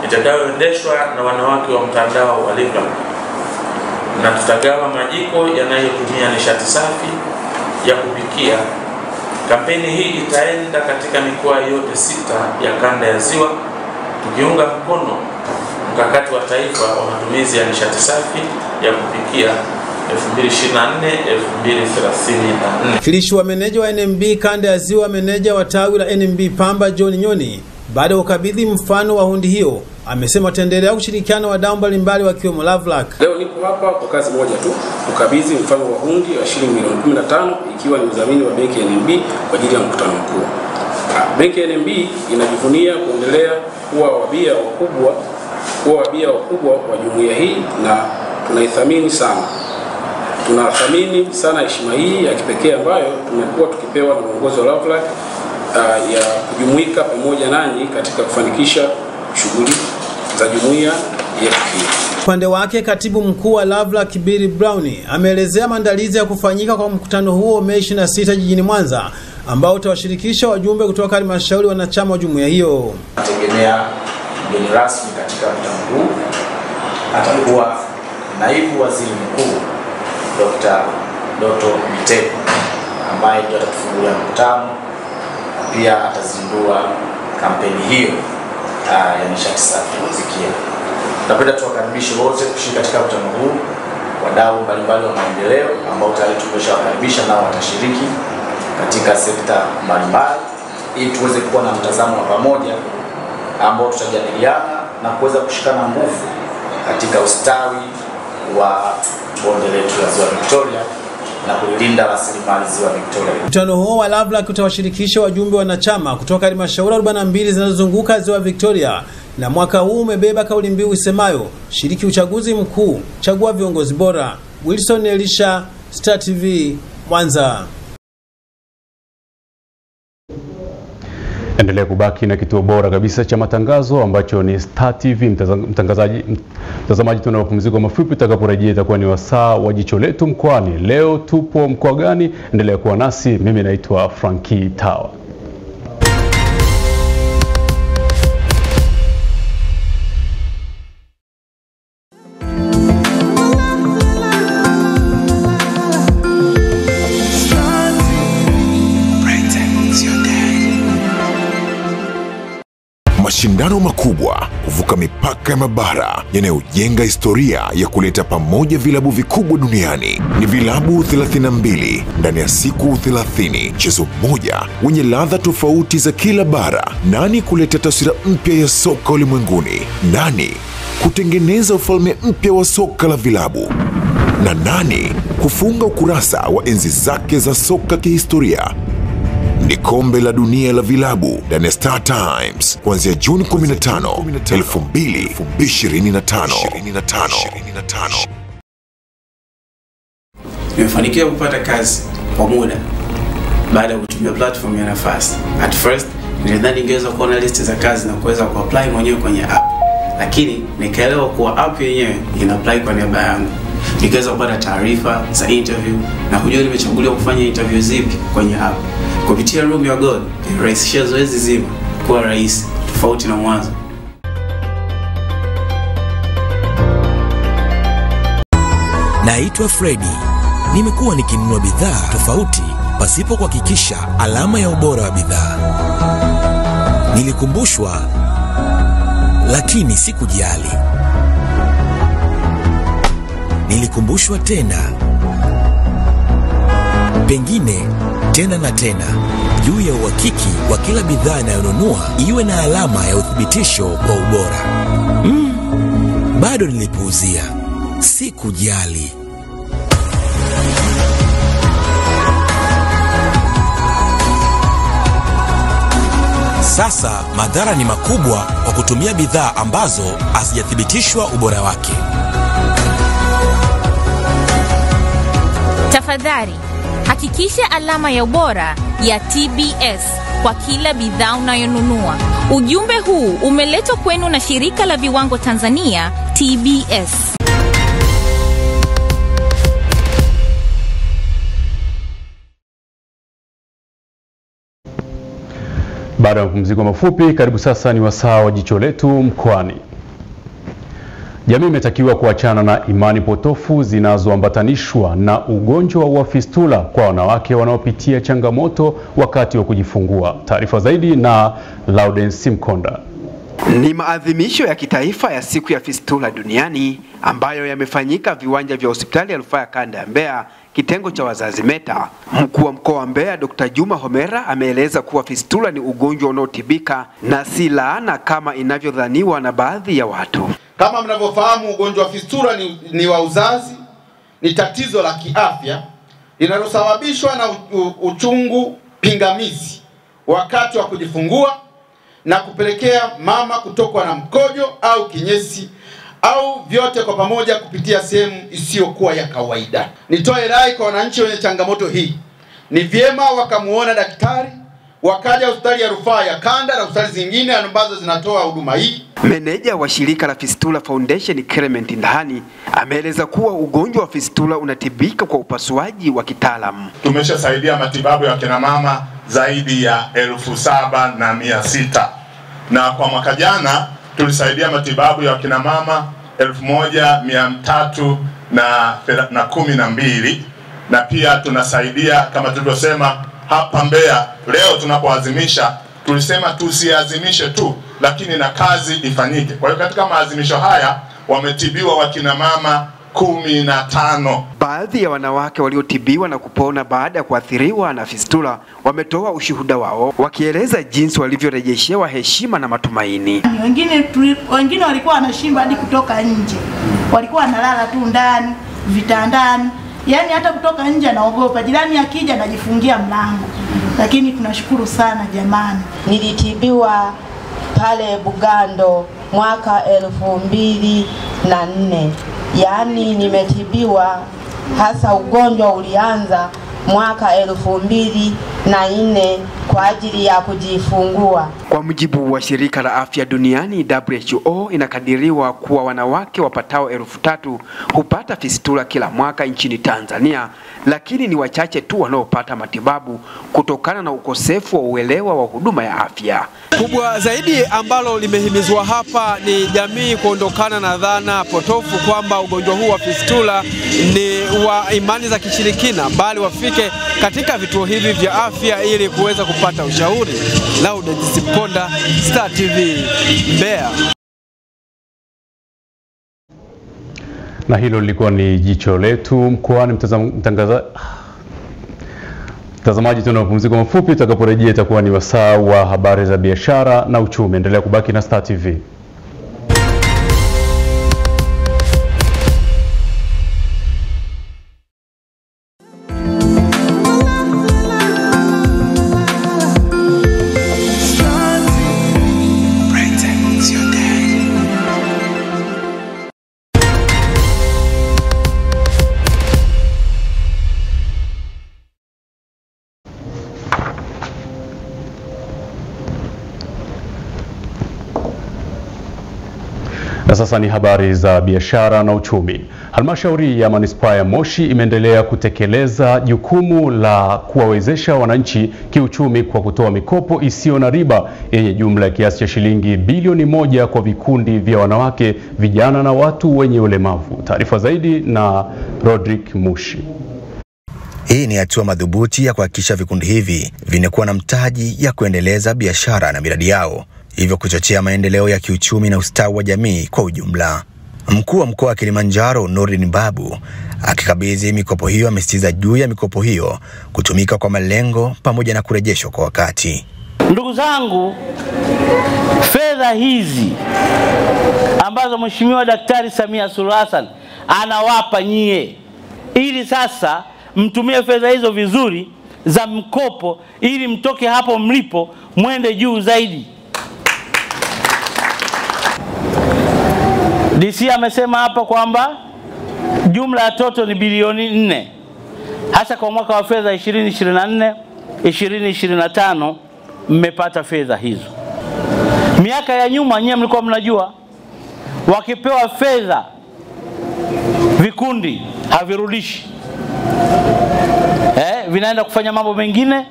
itakayoendeshwa na wanawake wa mtandao wa Lovelock, na tutagawa majiko yanayotumia nishati safi ya kupikia. Kampeni hii itaenda katika mikoa yote 6 ya kanda ya Ziwa, tukiunga mkono mkakati wa taifa wa matumizi ya nishati safi ya kupikia 2024-2034. Mwakilishi wa meneja wa NMB kanda ya Ziwa, meneja wa tawi la NMB Pamba John Nyoni, baada ya ukabidhi mfano wa hundi hiyo, amesema wataendelea kushirikiana na wadau mbalimbali wakiwemo Lovelock. Leo nipo hapa kwa kazi moja tu, kukabidhi mfano wa hundi wa shilingi milioni 15 ikiwa ni udhamini wa benki ya NMB kwa ajili ya mkutano mkuu. Benki ya NMB inajivunia kuendelea kuwa wabia wakubwa wa jumuiya hii na tunaithamini sana. Tunathamini sana heshima hii ya kipekee ambayo tumekuwa tukipewa na uongozi wa Lovelock ya kujumuika pamoja nanyi katika kufanikisha shughuli za jumuiya yetu hii. Upande wake katibu mkuu wa Lovelock Billy Brown ameelezea maandalizi ya kufanyika kwa mkutano huo Mei 26 jijini Mwanza ambao utawashirikisha wajumbe kutoka halmashauri wanachama wa jumuiya hiyo. Nategemea mgeni rasmi katika mkutano huu atakuwa naibu waziri mkuu Dr. Doto Biteko ambaye ndiye atatufungulia mkutano, pia atazindua kampeni hiyo ya nishati safi kufikia. Napenda tuwakaribishe wote kushiriki katika mkutano huu, wadau mbalimbali wa maendeleo ambao tayari tumeshawakaribisha nao watashiriki katika sekta mbalimbali ili tuweze kuwa na mtazamo wa pamoja ambao tutajadiliana na kuweza kushikana nguvu katika ustawi wa bonde letu la Ziwa Victoria na kulinda rasilimali Ziwa Victoria. Mkutano huo wa Lovelock utawashirikisha wajumbe wanachama kutoka halmashauri 42 zinazozunguka Ziwa Victoria, na mwaka huu umebeba kauli mbiu isemayo shiriki uchaguzi mkuu, chagua viongozi bora. Wilson Elisha, Star TV, Mwanza. Endelea kubaki na kituo bora kabisa cha matangazo ambacho ni Star TV. Mtazamaji, tuna mapumziko mafupi, tutakaporejea itakuwa ni wasaa wa jicho letu mkoani. Leo tupo mkoa gani? Endelea kuwa nasi. Mimi naitwa Frankie Tawa. Mashindano makubwa kuvuka mipaka ya mabara yanayojenga historia ya kuleta pamoja vilabu vikubwa duniani. Ni vilabu 32 ndani ya siku 30, mchezo mmoja wenye ladha tofauti za kila bara. Nani kuleta taswira mpya ya soka ulimwenguni? Nani kutengeneza ufalme mpya wa soka la vilabu? Na nani kufunga ukurasa wa enzi zake za soka kihistoria? Ni kombe la dunia la vilabu ndani ya Star Times kuanzia Juni 15, 2025. Nimefanikiwa kupata kazi kwa muda baada ya kutumia platform ya Nafasi. At first nilidhani ningeweza kuona listi za kazi na kuweza kuapply mwenyewe kwenye app, lakini nikaelewa kuwa app yenyewe ina apply kwa niaba yangu. Nikaweza kupata taarifa za interview na kujua nimechaguliwa kufanya interview zipi kwenye app. Kupitia Room Your God, rahisisha zoezi zima kuwa rahisi tofauti na mwanzo. Naitwa Freddy. Nimekuwa nikinunua bidhaa tofauti pasipo kuhakikisha alama ya ubora wa bidhaa. Nilikumbushwa lakini sikujali. Nilikumbushwa tena. Pengine tena na tena juu ya uhakiki wa kila bidhaa ninayonunua iwe na alama ya uthibitisho wa ubora. Bado nilipuuzia. Sikujali. Sasa madhara ni makubwa kwa kutumia bidhaa ambazo hazijathibitishwa ubora wake. Tafadhali, hakikisha alama ya ubora ya TBS kwa kila bidhaa unayonunua. Ujumbe huu umeletwa kwenu na Shirika la Viwango Tanzania, TBS. Baada ya mapumziko mafupi, karibu sasa ni wasaa wa jicho letu mkoani. Jamii imetakiwa kuachana na imani potofu zinazoambatanishwa na ugonjwa wa fistula kwa wanawake wanaopitia changamoto wakati wa kujifungua. Taarifa zaidi na Laudence Mkonda. Ni maadhimisho ya kitaifa ya siku ya fistula duniani ambayo yamefanyika viwanja vya hospitali ya rufaa ya kanda ya Mbeya, kitengo cha wazazi META. Mkuu wa mkoa wa Mbeya Dr. Juma Homera ameeleza kuwa fistula ni ugonjwa unaotibika na si laana kama inavyodhaniwa na baadhi ya watu. Kama mnavyofahamu, ugonjwa wa fistula ni wa uzazi, ni tatizo la kiafya linalosababishwa na uchungu pingamizi wakati wa kujifungua na kupelekea mama kutokwa na mkojo au kinyesi au vyote kwa pamoja kupitia sehemu isiyokuwa ya kawaida. Nitoe rai kwa wananchi wenye changamoto hii. Ni vyema wakamuona daktari, wakaja hospitali ya rufaa ya kanda na hospitali zingine ambazo zinatoa huduma hii. Meneja wa shirika la Fistula Foundation Clement Ndahani ameeleza kuwa ugonjwa wa fistula unatibika kwa upasuaji wa kitaalamu. Tumeshasaidia matibabu ya kina mama zaidi ya 7,600 na kwa mwaka jana tulisaidia matibabu ya kina mama 1,312 na pia tunasaidia kama tulivyosema hapa Mbeya. Leo tunapoadhimisha tulisema tusiazimishe tu, lakini na kazi ifanyike. Kwa hiyo katika maadhimisho haya wametibiwa wakina mama 15. Baadhi ya wanawake waliotibiwa na kupona baada ya kuathiriwa na fistula wametoa ushuhuda wao wakieleza jinsi walivyorejeshewa heshima na matumaini. Wengine walikuwa wanashindwa hadi kutoka nje. Walikuwa wanalala tu ndani, vitandani. Yaani hata kutoka nje anaogopa. Jirani akija anajifungia mlango. Lakini tunashukuru sana jamani. Nilitibiwa pale Bugando mwaka 2004. Yaani nimetibiwa hasa ugonjwa ulianza mwaka 2004 kwa ajili ya kujifungua. Kwa mujibu wa shirika la afya duniani WHO, inakadiriwa kuwa wanawake wapatao 3,000 hupata fistula kila mwaka nchini Tanzania, lakini ni wachache tu wanaopata matibabu kutokana na ukosefu wa uelewa wa huduma ya afya. Kubwa zaidi ambalo limehimizwa hapa ni jamii kuondokana na dhana potofu kwamba ugonjwa huu wa fistula ni wa imani za kishirikina, bali wafike katika vituo hivi vya afya ili kuweza kupata ushauri. Laudence Ponda, Star TV, Mbeya. Na hilo lilikuwa ni jicho letu mkoani. Mtazamaji, tuna mapumziko mafupi, tutakaporejea itakuwa ni wasaa wa habari za biashara na uchumi. Endelea kubaki na Star TV. Na sasa ni habari za biashara na uchumi. Halmashauri ya Manispaa ya Moshi imeendelea kutekeleza jukumu la kuwawezesha wananchi kiuchumi kwa kutoa mikopo isiyo na riba yenye jumla ya kiasi cha shilingi bilioni 1 kwa vikundi vya wanawake, vijana na watu wenye ulemavu. Taarifa zaidi na Rodrick Mushi. Hii ni hatua madhubuti ya kuhakikisha vikundi hivi vinakuwa na mtaji ya kuendeleza biashara na miradi yao, hivyo kuchochea maendeleo ya kiuchumi na ustawi wa jamii kwa ujumla. Mkuu wa mkoa wa Kilimanjaro Nurdin Babu akikabidhi mikopo hiyo amesisitiza juu ya mikopo hiyo kutumika kwa malengo pamoja na kurejeshwa kwa wakati. Ndugu zangu, fedha hizi ambazo Mheshimiwa Daktari Samia Suluhu Hassan anawapa nyie, ili sasa mtumie fedha hizo vizuri za mkopo ili mtoke hapo mlipo mwende juu zaidi. DC amesema hapa kwamba jumla ya toto ni bilioni 4. Hasa kwa mwaka wa fedha 2024 2025 mmepata fedha hizo. Miaka ya nyuma nyinyi mlikuwa mnajua wakipewa fedha vikundi havirudishi. Vinaenda kufanya mambo mengine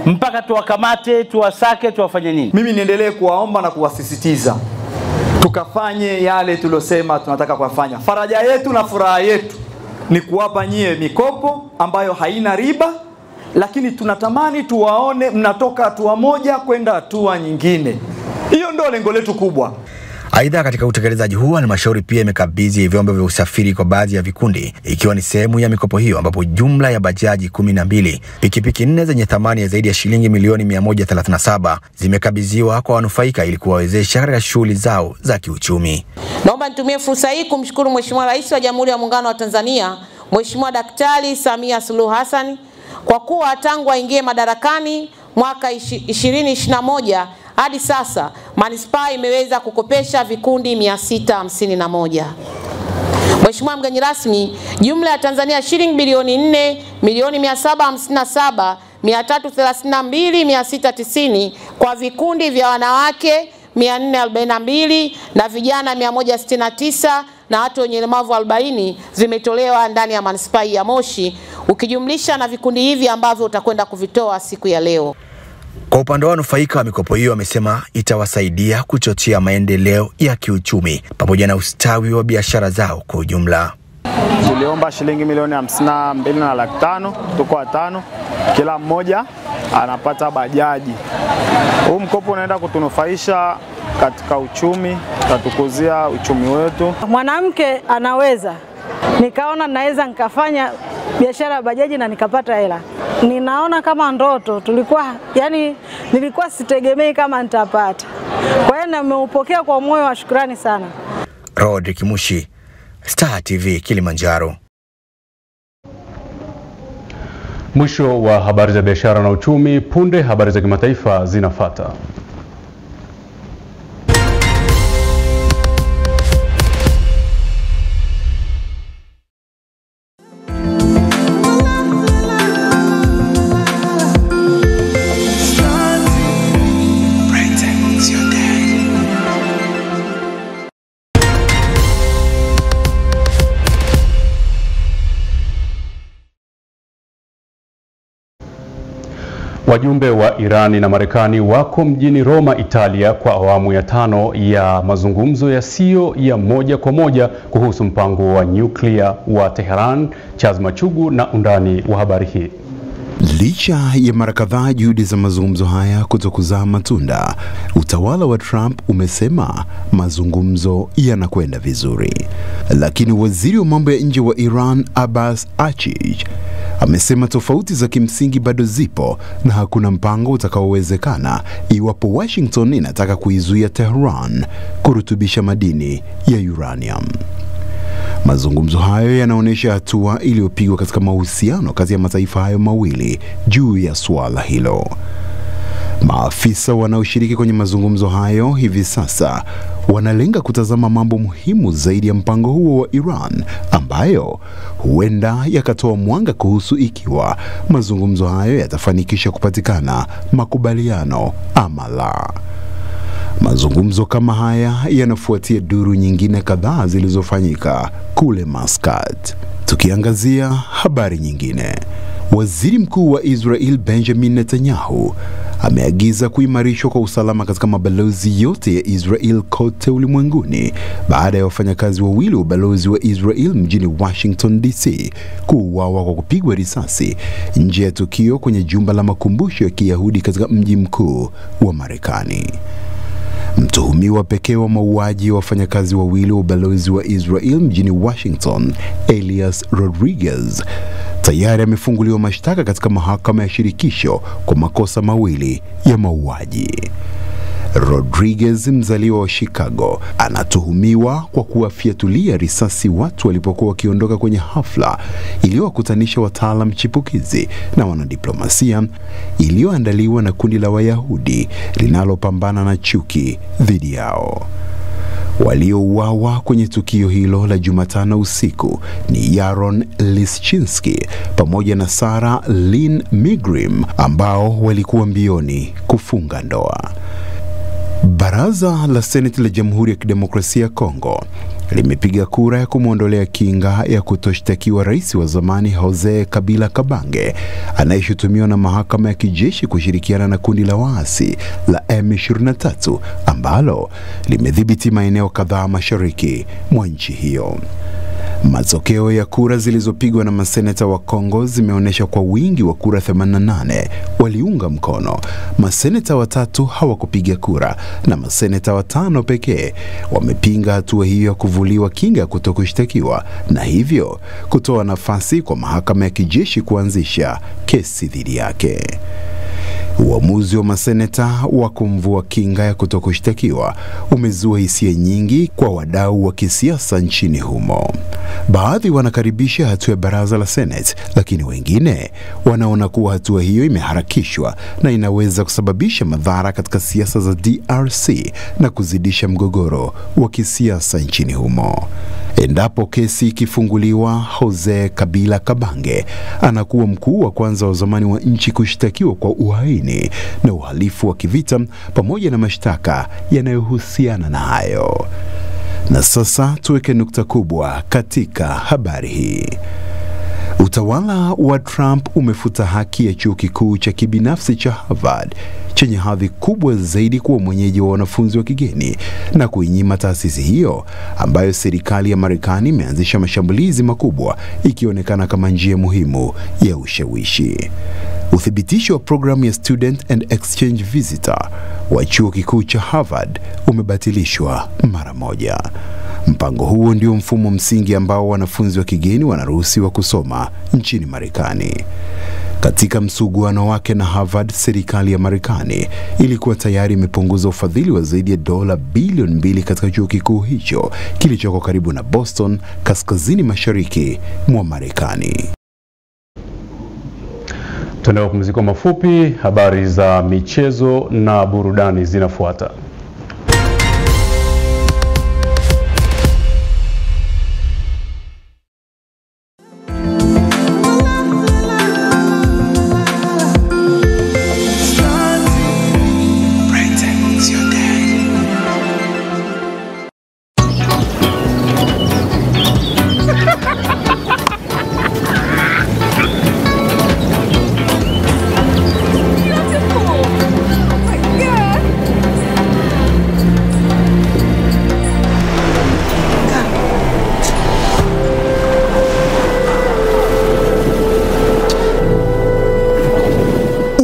mpaka tuwakamate, tuwasake, tuwafanye nini. Mimi niendelee kuwaomba na kuwasisitiza tukafanye yale tulosema tunataka kufanya. Faraja yetu na furaha yetu ni kuwapa nyie mikopo ambayo haina riba, lakini tunatamani tuwaone mnatoka hatua moja kwenda hatua nyingine. Hiyo ndio lengo letu kubwa. Aidha, katika utekelezaji huu halmashauri pia imekabidhi vyombo vya usafiri kwa baadhi ya vikundi, ikiwa ni sehemu ya mikopo hiyo, ambapo jumla ya bajaji 12, pikipiki 4 zenye thamani ya zaidi ya shilingi milioni 137 zimekabidhiwa kwa wanufaika ili kuwawezesha katika shughuli zao za kiuchumi. Naomba nitumie fursa hii kumshukuru Mheshimiwa Rais wa Jamhuri ya Muungano wa Tanzania, Mheshimiwa Daktari Samia Suluhu Hassan, kwa kuwa tangu aingie madarakani mwaka 2021 hadi sasa manispaa imeweza kukopesha vikundi 651. Mheshimiwa mgeni rasmi, jumla ya Tanzania shilingi bilioni 4,757,332,690 kwa vikundi vya wanawake 442 na vijana 169 na watu wenye ulemavu 40 zimetolewa ndani ya manispaa ya Moshi, ukijumlisha na vikundi hivi ambavyo utakwenda kuvitoa siku ya leo. Kwa upande wa wanufaika wa mikopo hiyo wamesema itawasaidia kuchochea maendeleo ya kiuchumi pamoja na ustawi wa biashara zao kwa ujumla. Tuliomba shilingi milioni 52,500,000, tuko 5, kila mmoja anapata bajaji. Huu mkopo unaenda kutunufaisha katika uchumi, tatukuzia uchumi wetu. Mwanamke anaweza, nikaona naweza nikafanya biashara ya bajaji na nikapata hela. Ninaona kama ndoto, nilikuwa sitegemei kama nitapata. Kwa hiyo nimeupokea kwa moyo wa shukrani sana. Rodrick Mushi, Star TV Kilimanjaro. Mwisho wa habari za biashara na uchumi. Punde habari za kimataifa zinafuata. Wajumbe wa Irani na Marekani wako mjini Roma, Italia kwa awamu ya 5 ya mazungumzo yasiyo ya moja kwa moja kuhusu mpango wa nyuklia wa Tehran. Charles Machugu na undani wa habari hii. Licha ya mara kadhaa juhudi za mazungumzo haya kutokuzaa matunda, utawala wa Trump umesema mazungumzo yanakwenda vizuri. Lakini waziri wa mambo ya nje wa Iran, Abbas Araghchi, amesema tofauti za kimsingi bado zipo na hakuna mpango utakaowezekana iwapo Washington inataka kuizuia Tehran kurutubisha madini ya uranium. Mazungumzo hayo yanaonyesha hatua iliyopigwa katika mahusiano kati ya mataifa hayo mawili juu ya suala hilo. Maafisa wanaoshiriki kwenye mazungumzo hayo hivi sasa wanalenga kutazama mambo muhimu zaidi ya mpango huo wa Iran, ambayo huenda yakatoa mwanga kuhusu ikiwa mazungumzo hayo yatafanikisha kupatikana makubaliano ama la. Mazungumzo kama haya yanafuatia duru nyingine kadhaa zilizofanyika kule Muscat. Tukiangazia habari nyingine, Waziri Mkuu wa Israel Benjamin Netanyahu ameagiza kuimarishwa kwa usalama katika mabalozi yote ya Israel kote ulimwenguni baada ya wafanyakazi wawili wa ubalozi wa Israel mjini Washington DC kuuawa kwa kupigwa risasi nje ya tukio kwenye jumba la makumbusho ya Kiyahudi katika mji mkuu wa Marekani. Mtuhumiwa pekee wa mauaji wa wafanyakazi wawili wa ubalozi wa Israel mjini Washington, Elias Rodriguez, tayari amefunguliwa mashtaka katika mahakama ya shirikisho kwa makosa mawili ya mauaji. Rodriguez, mzaliwa wa Chicago, anatuhumiwa kwa kuwafiatulia risasi watu walipokuwa wakiondoka kwenye hafla iliyowakutanisha wataalam chipukizi na wanadiplomasia iliyoandaliwa na kundi la Wayahudi linalopambana na chuki dhidi yao. Waliouawa kwenye tukio hilo la Jumatano usiku ni Yaron Lischinski pamoja na Sarah Lynn Migrim ambao walikuwa mbioni kufunga ndoa. Baraza la Seneti la Jamhuri ya Kidemokrasia ya Kongo limepiga kura ya kumwondolea kinga ya kutoshtakiwa rais wa zamani Jose Kabila Kabange anayeshutumiwa na mahakama ya kijeshi kushirikiana na kundi la waasi la M23 ambalo limedhibiti maeneo kadhaa mashariki mwa nchi hiyo. Matokeo ya kura zilizopigwa na maseneta wa Kongo zimeonyesha kwa wingi wa kura 88 waliunga mkono. Maseneta 3 hawakupiga kura na maseneta 5 pekee wamepinga hatua hiyo ya kuvuliwa kinga kutokushtakiwa na hivyo kutoa nafasi kwa mahakama ya kijeshi kuanzisha kesi dhidi yake. Uamuzi wa maseneta wa kumvua kinga ya kutokushtakiwa umezua hisia nyingi kwa wadau wa kisiasa nchini humo. Baadhi wanakaribisha hatua ya baraza la Senate, lakini wengine wanaona kuwa hatua hiyo imeharakishwa na inaweza kusababisha madhara katika siasa za DRC na kuzidisha mgogoro wa kisiasa nchini humo. Endapo kesi ikifunguliwa, Jose Kabila Kabange anakuwa mkuu wa kwanza wa zamani wa nchi kushtakiwa kwa uhaini na uhalifu wa kivita pamoja na mashtaka yanayohusiana na hayo. Na sasa tuweke nukta kubwa katika habari hii. Utawala wa Trump umefuta haki ya chuo kikuu cha kibinafsi cha Harvard chenye hadhi kubwa zaidi kuwa mwenyeji wa wanafunzi wa kigeni na kuinyima taasisi hiyo ambayo serikali ya Marekani imeanzisha mashambulizi makubwa ikionekana kama njia muhimu ya ushawishi. Uthibitisho wa programu ya Student and Exchange Visitor wa chuo kikuu cha Harvard umebatilishwa mara moja. Mpango huo ndio mfumo msingi ambao wanafunzi wa kigeni wanaruhusiwa kusoma nchini Marekani. Katika msuguano wake na Harvard, serikali ya Marekani ilikuwa tayari imepunguza ufadhili wa zaidi ya dola bilioni 2 katika chuo kikuu hicho kilichoko karibu na Boston, kaskazini mashariki mwa Marekani. Tunao mapumziko mafupi, habari za michezo na burudani zinafuata.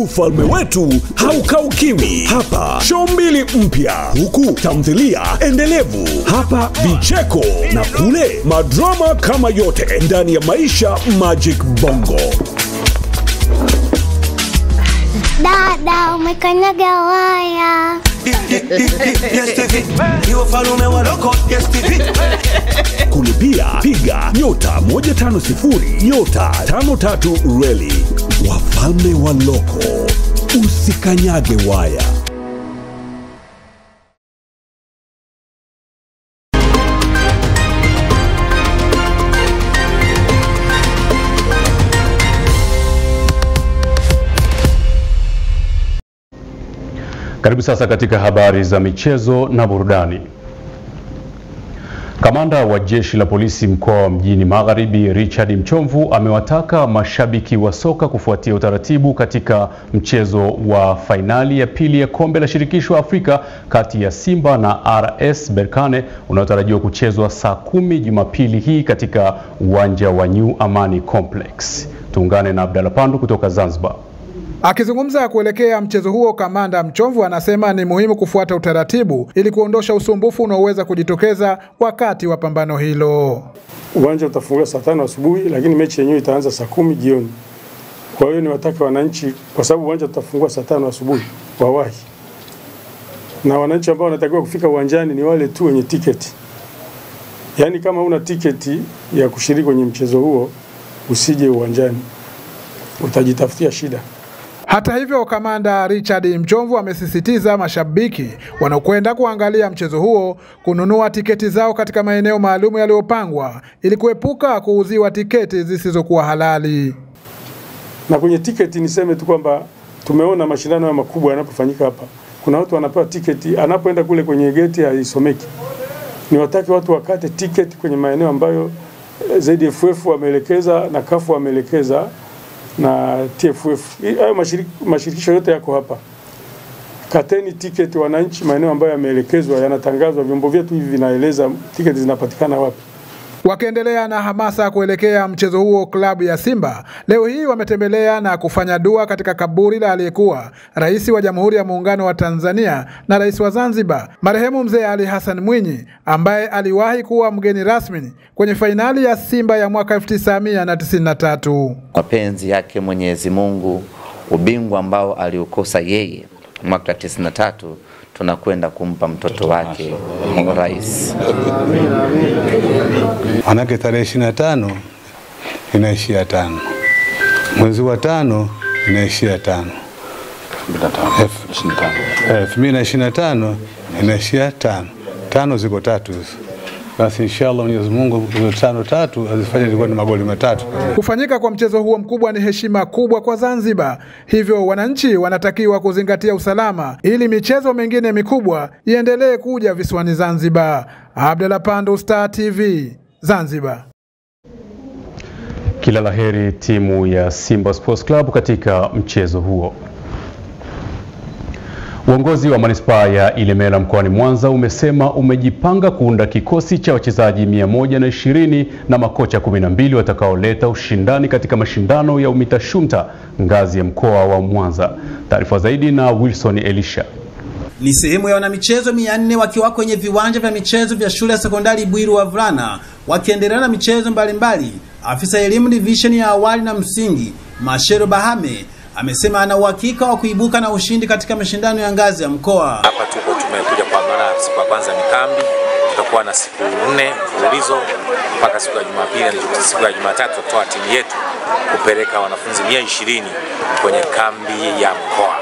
Ufalme wetu haukaukiwi. Hapa show mbili mpya, huku tamthilia endelevu. Hapa vicheko na kule madrama kama yote ndani ya Maisha Magic Bongo. Dada, umekanyaga waya. Kulipia piga *150 *53 reli. Wafalme wa loko, usikanyage waya. Karibu sasa katika habari za michezo na burudani. Kamanda wa jeshi la polisi mkoa wa Mjini Magharibi Richard Mchomvu amewataka mashabiki wa soka kufuatia utaratibu katika mchezo wa fainali ya pili ya kombe la shirikisho Afrika kati ya Simba na RS Berkane unaotarajiwa kuchezwa saa 10 Jumapili hii katika uwanja wa New Amani Complex. Tuungane na Abdalla Pandu kutoka Zanzibar. Akizungumza kuelekea mchezo huo, Kamanda Mchomvu anasema ni muhimu kufuata utaratibu ili kuondosha usumbufu unaoweza kujitokeza wakati wa pambano hilo. Uwanja utafunguliwa saa 5 asubuhi, lakini mechi yenyewe itaanza saa 10 jioni. Kwa hiyo ni wataka wananchi, kwa sababu uwanja utafungua saa 5 asubuhi, wawahi. Na wananchi ambao wanatakiwa kufika uwanjani ni wale tu wenye tiketi. Yaani kama una tiketi ya kushiriki kwenye mchezo huo, usije uwanjani, utajitafutia shida. Hata hivyo, Kamanda Richard Mchomvu amesisitiza mashabiki wanaokwenda kuangalia mchezo huo kununua tiketi zao katika maeneo maalum yaliyopangwa ili kuepuka kuuziwa tiketi zisizokuwa halali. Na kwenye tiketi niseme tu kwamba tumeona mashindano ya makubwa yanapofanyika hapa, kuna watu wanapewa tiketi, anapoenda kule kwenye geti haisomeki. Ni wataki watu wakate tiketi kwenye maeneo ambayo zaidi FF wameelekeza na CAF wameelekeza na TFF. Hayo mashirikisho yote yako hapa. Kateni tiketi wananchi maeneo ambayo yameelekezwa, yanatangazwa, vyombo vyetu hivi vinaeleza tiketi zinapatikana wapi. Wakiendelea na hamasa kuelekea mchezo huo, klabu ya Simba leo hii wametembelea na kufanya dua katika kaburi la aliyekuwa Rais wa Jamhuri ya Muungano wa Tanzania na Rais wa Zanzibar, marehemu Mzee Ali Hassan Mwinyi, ambaye aliwahi kuwa mgeni rasmi kwenye fainali ya Simba ya mwaka 1993. Mapenzi yake Mwenyezi Mungu, ubingwa ambao aliukosa yeye mwaka 93 tunakwenda kumpa mtoto wake rais. Manake tarehe 25 inaishia 5. Mwezi wa 5 inaishia 5. 2025 inaishia 5. 5 ziko 3 hizo. Basi inshallah Mwenyezi Mungu 5 azifanye zilikuwa ni magoli 3. Kufanyika kwa mchezo huo mkubwa ni heshima kubwa kwa Zanzibar. Hivyo wananchi wanatakiwa kuzingatia usalama ili michezo mingine mikubwa iendelee kuja visiwani Zanzibar. Abdalla Pando, Star TV, Zanzibar. Kila laheri timu ya Simba Sports Club katika mchezo huo. Uongozi wa manispaa ya Ilemela mkoani Mwanza umesema umejipanga kuunda kikosi cha wachezaji 120 na makocha 12 watakaoleta ushindani katika mashindano ya UMITASHUMTA ngazi ya mkoa wa Mwanza. Taarifa zaidi na Wilson Elisha. Ni sehemu ya wanamichezo 400 wakiwa kwenye viwanja vya michezo vya shule ya sekondari Bwiru wavulana wakiendelea na michezo mbalimbali. Afisa elimu division ya awali na msingi Mashero Bahame amesema ana uhakika wa kuibuka na ushindi katika mashindano ya ngazi ya mkoa. Hapa tuko tumekuja kwa mara siku ya kwanza ni kambi, tutakuwa na siku 4 mfululizo mpaka siku ya Jumapili na siku ya Jumatatu tutatoa timu yetu kupeleka wanafunzi 120 kwenye kambi ya mkoa.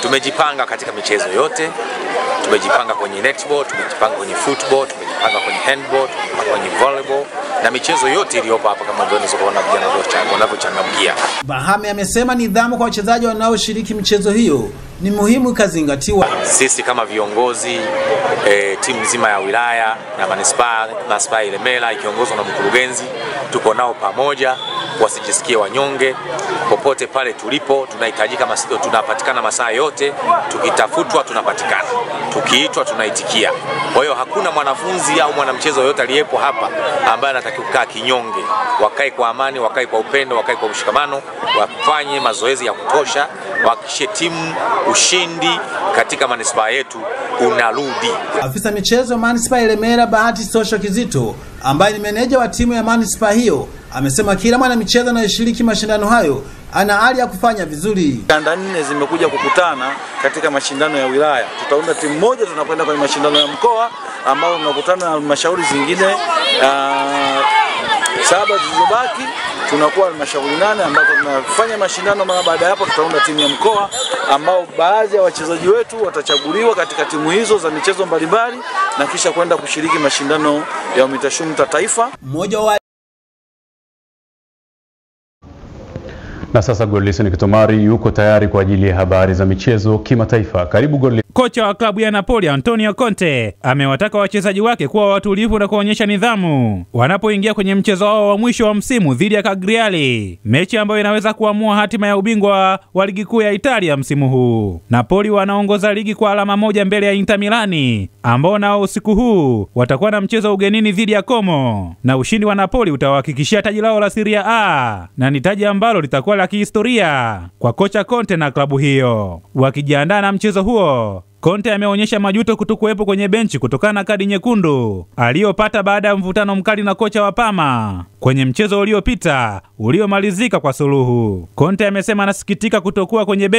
Tumejipanga katika michezo yote, tumejipanga kwenye netball, tumejipanga kwenye football, tumejipanga kwenye handball, tumejipanga kwenye volleyball na michezo yote iliyopo hapa kama ndio kuona vijana wanavyochangamkia. Bahame amesema nidhamu kwa wachezaji wanaoshiriki michezo hiyo ni muhimu ikazingatiwa. Sisi kama viongozi timu nzima ya wilaya na manispaa Ilemela ikiongozwa na mkurugenzi tuko nao pamoja, wasijisikie wanyonge. Popote pale tulipo tunahitajika, tunapatikana masaa yote, tukitafutwa tunapatikana, tukiitwa tunaitikia. Kwa hiyo hakuna mwanafunzi au mwanamchezo yote aliyepo hapa ambaye anatakiwa kukaa kinyonge. Wakae kwa amani, wakae kwa upendo, wakae kwa mshikamano, wafanye mazoezi ya kutosha, wahakikishe timu ushindi katika manispaa yetu unarudi. Afisa michezo manispaa Ilemela Bahati Sosho Kizito ambaye ni meneja wa timu ya manispaa hiyo amesema kila mwanamichezo anayeshiriki mashindano hayo ana hali ya kufanya vizuri. Kanda 4 zimekuja kukutana katika mashindano ya wilaya. Tutaunda timu moja, tunakwenda kwenye mashindano ya mkoa ambao tunakutana na halmashauri zingine 7 zilizobaki. Tunakuwa halmashauri 8 ambazo tunafanya mashindano. Mara baada ya hapo tutaunda timu ya mkoa ambao baadhi ya wachezaji wetu watachaguliwa katika timu hizo za michezo mbalimbali na kisha kwenda kushiriki mashindano ya UMITASHUMTA taifa. Mmoja wa Na sasa Godlison Kitomari yuko tayari kwa ajili ya habari za michezo kimataifa. Karibu Godlison. Kocha wa klabu ya Napoli Antonio Conte amewataka wachezaji wake kuwa watulivu na kuonyesha nidhamu wanapoingia kwenye mchezo wao wa mwisho wa msimu dhidi ya Cagliari, mechi ambayo inaweza kuamua hatima ya ubingwa wa ligi kuu ya Italia msimu huu. Napoli wanaongoza ligi kwa alama 1 mbele ya Inter Milani ambao nao usiku huu watakuwa na mchezo ugenini dhidi ya Como, na ushindi wa Napoli utawahakikishia taji lao la Serie A na ni taji ambalo litakuwa la kihistoria kwa kocha Conte na klabu hiyo. Wakijiandaa na mchezo huo, Conte ameonyesha majuto kutokuwepo kwenye benchi kutokana na kadi nyekundu aliyopata baada ya mvutano mkali na kocha wa Parma kwenye mchezo uliopita uliomalizika kwa suluhu. Conte amesema anasikitika kutokuwa kwenye benchi